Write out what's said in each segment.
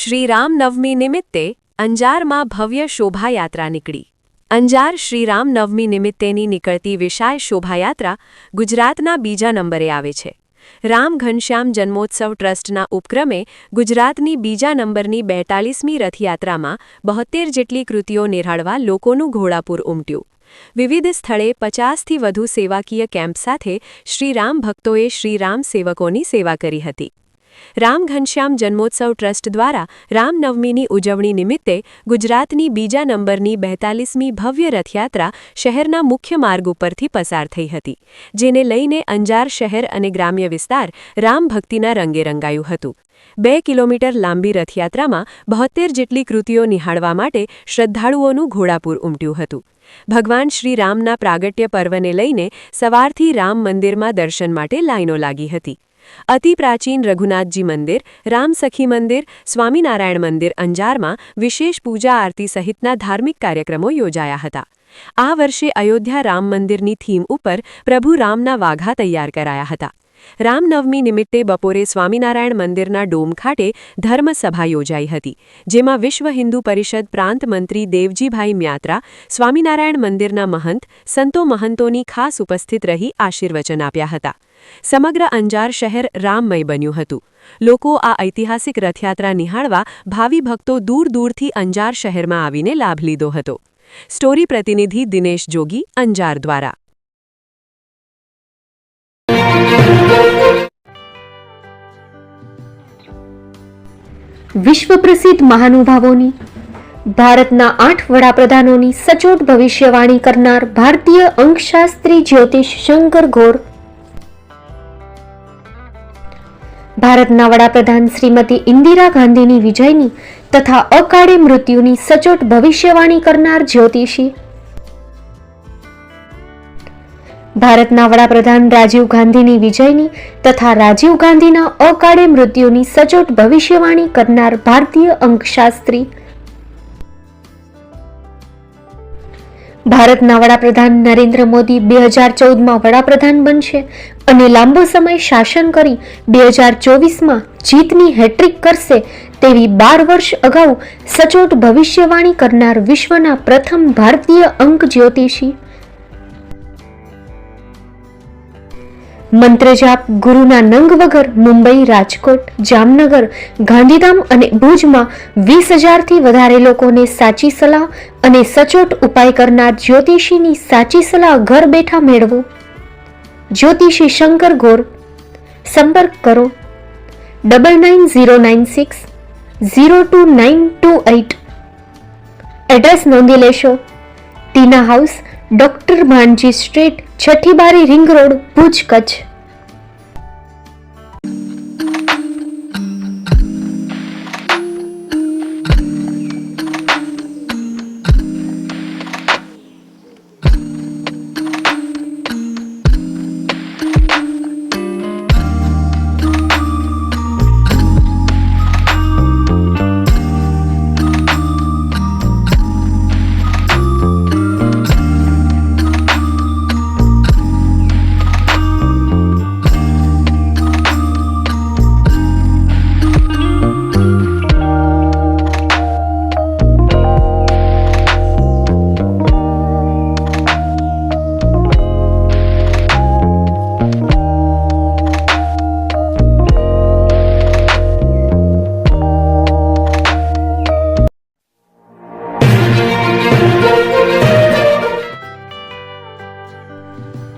શ્રીરામનવમી નિમિત્તે અંજારમાં ભવ્ય શોભાયાત્રા નીકળી. અંજાર શ્રીરામનવમી નિમિત્તેની નીકળતી વિશાળ શોભાયાત્રા ગુજરાતના બીજા નંબરે આવે છે. રામ ઘનશ્યામ જન્મોત્સવ ટ્રસ્ટના ઉપક્રમે ગુજરાતની બીજા નંબરની 42મી રથયાત્રામાં 72 જેટલી કૃતિઓ નિહાળવા લોકોનું ઘોડાપૂર ઉમટ્યું. વિવિધ સ્થળે 50થી વધુ સેવાકીય કેમ્પ સાથે શ્રીરામ ભક્તોએ શ્રીરામ સેવકોની સેવા કરી હતી. રામ ઘનશ્યામ જન્મોત્સવ ટ્રસ્ટ દ્વારા રામનવમીની ઉજવણી નિમિત્તે ગુજરાતની બીજા નંબરની 42મી ભવ્ય રથયાત્રા શહેરના મુખ્ય માર્ગ ઉપરથી પસાર થઈ હતી, જેને લઈને અંજાર શહેર અને ગ્રામ્ય વિસ્તાર રામ ભક્તિના રંગે રંગાયું હતું. 2 કિલોમીટર લાંબી રથયાત્રામાં 72 જેટલી કૃતિઓ નિહાળવા માટે શ્રદ્ધાળુઓનું ઘોડાપૂર ઉમટ્યું હતું. ભગવાન શ્રીરામના પ્રાગટ્ય પર્વને લઈને સવારથી રામ મંદિરમાં દર્શન માટે લાઈનો લાગી હતી. અતિ પ્રાચીન રઘુનાથજી મંદિર, રામસખી મંદિર, સ્વામિનારાયણ મંદિર અંજારમાં વિશેષ પૂજા આરતી સહિતના ધાર્મિક કાર્યક્રમો યોજાયા હતા. આ વર્ષે અયોધ્યા રામ મંદિરની થીમ ઉપર પ્રભુ રામના વાઘા તૈયાર કરાયા હતા. રામનવમી નિમિત્તે બપોરે સ્વામિનારાયણ મંદિરના ડોમ ખાતે ધર્મસભા યોજાઈ હતી, જેમાં વિશ્વ હિન્દુ પરિષદ પ્રાંત મંત્રી દેવજીભાઈ મ્યાત્રા, સ્વામિનારાયણ મંદિરના મહંત, સંતો મહંતોની ખાસ ઉપસ્થિત રહી આશીર્વચન આપ્યા હતા. સમગ્ર અંજાર શહેર રામમય બન્યું હતું. લોકો આ ઐતિહાસિક રથયાત્રા નિહાળવા ભાવિ ભક્તો દૂર દૂરથી અંજાર શહેરમાં આવીને લાભ લીધો હતો. સ્ટોરી પ્રતિનિધિ દિનેશ જોગી, અંજાર દ્વારા. વિશ્વ પ્રસિદ્ધ મહાનુભાવોની, ભારતના 8 વડાપ્રધાનોની સચોટ ભવિષ્યવાણી કરનાર ભારતીય અંકશાસ્ત્રી જ્યોતિષ શંકર ઘોર, ભારતના વડાપ્રધાન શ્રીમતી ઇન્દિરા ગાંધીની વિજયની તથા અકાળે મૃત્યુની સચોટ ભવિષ્યવાણી કરનાર જ્યોતિષી, ભારતના વડાપ્રધાન રાજીવ ગાંધીની વિજયની તથા રાજીવ ગાંધીના અકાળે મૃત્યુની સચોટ ભવિષ્યવાણી કરનાર ભારતીય અંકશાસ્ત્રી, ભારતના વડાપ્રધાન નરેન્દ્ર મોદી 2014માં વડાપ્રધાન બનશે અને લાંબો સમય શાસન કરી 2024માં જીતની હેટ્રિક કરશે તેવી 12 વર્ષ અગાઉ સચોટ ભવિષ્યવાણી કરનાર વિશ્વના પ્રથમ ભારતીય અંક જ્યોતિષી, મંત્રજાપ ગુરુના નંગ વગર મુંબઈ, રાજકોટ, જામનગર, ગાંધીધામ અને ભુજમાં 20,000થી વધારે લોકોને સાચી સલાહ અને સચોટ ઉપાય કરનાર જ્યોતિષીની સાચી સલાહ ઘર બેઠા મેળવો. જ્યોતિષી શંકર ઘોર. સંપર્ક કરો 9909602928. એડ્રેસ નોંધી લેશો. ટીના હાઉસ, ડોક્ટર ભાણજી સ્ટ્રીટ, છઠ્ઠી બારી, રિંગ રોડ, ભુજ, કચ્છ.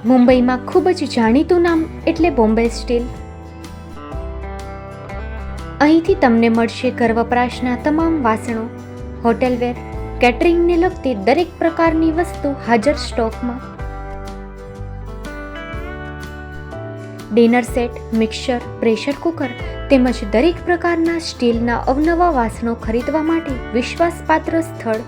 મુંબઈમાં ખૂબ જ જાણીતું નામ એટલે બોમ્બે સ્ટીલ. અહીંથી તમને મળશે ઘર વપરાશના તમામ વાસણો, હોટેલવેર, કેટરિંગને લગતી દરેક પ્રકારની વસ્તુ હાજર સ્ટોકમાં. Dinner set, mixer, pressure cooker તેમજ દરેક પ્રકારના સ્ટીલના અવનવા વાસણો ખરીદવા માટે વિશ્વાસપાત્ર સ્થળ.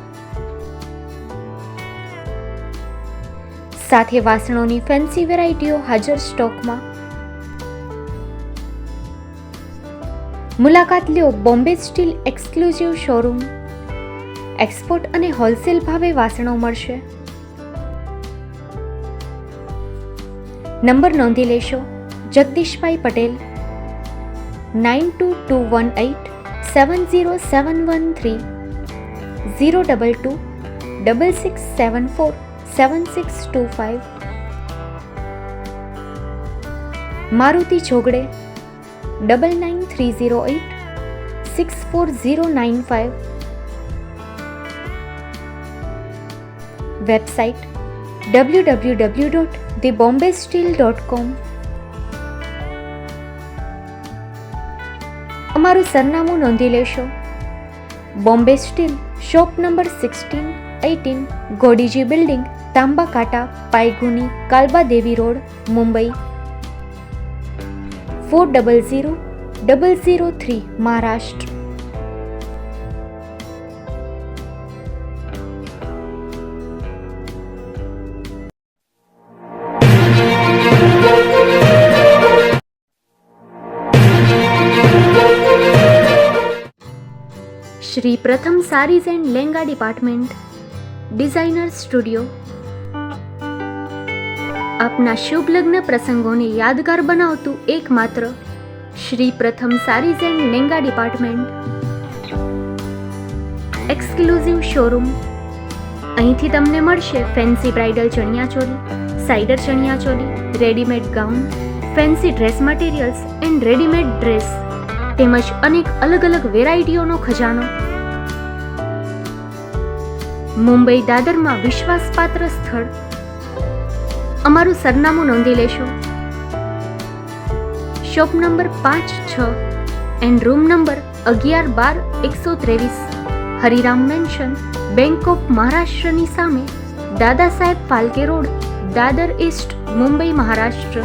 સાથે વાસણોની ફેન્સી વેરાયટીઓ હાજર સ્ટોકમાં. મુલાકાત લ્યો Bombay steel exclusive showroom. Export અને હોલસેલ ભાવે વાસણો મળશે. નંબર નોંધી લેશો. જગદીશભાઈ પટેલ 922184 707130 022 6674 7625. મારુતિ જોગડે 99308 64095. Website www.thebombasteel.com. અમારું સરનામું નોંધી લેશો. Bombay steel, shop number 16-18, Godiji building, Tamba Kanta, Paydhuni, Kalba Devi road, Mumbai 400003, Maharashtra. Shri Pratham saris and lehenga department, designer studio. આપના શુભ લગ્ન પ્રસંગોને યાદગાર બનાવતું એકમાત્ર Shri Pratham saris and lehenga department. Exclusive showroom. અહીંથી તમને મળશે fancy bridal chaniya choli, cider chaniya choli, readymade gown, fancy dress materials and readymade dress તેમજ અનેક અલગ અલગ વેરાયટીઓનો ખજાનો. મુંબઈ દાદરમાં વિશ્વાસપાત્ર સ્થળ. અમારું સરનામું નોંધી લેશો. Shop number 5-6 and room number 11-12-123, Hariram mansion, bank of મહારાષ્ટ્રની સામે, દાદા સાહેબ ફાલ્કે રોડ, દાદર ઈસ્ટ, મુંબઈ, મહારાષ્ટ્ર.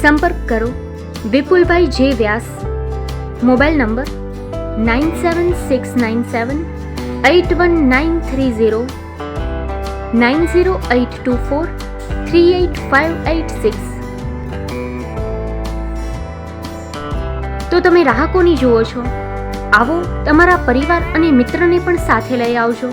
સંપર્ક કરો વિપુલભાઈ જે વ્યાસ. Mobile number 9769781930 9082438586. તો તમે રાહ કોની જુઓ છો? આવો, તમારા પરિવાર અને મિત્રને પણ સાથે લઈ આવજો.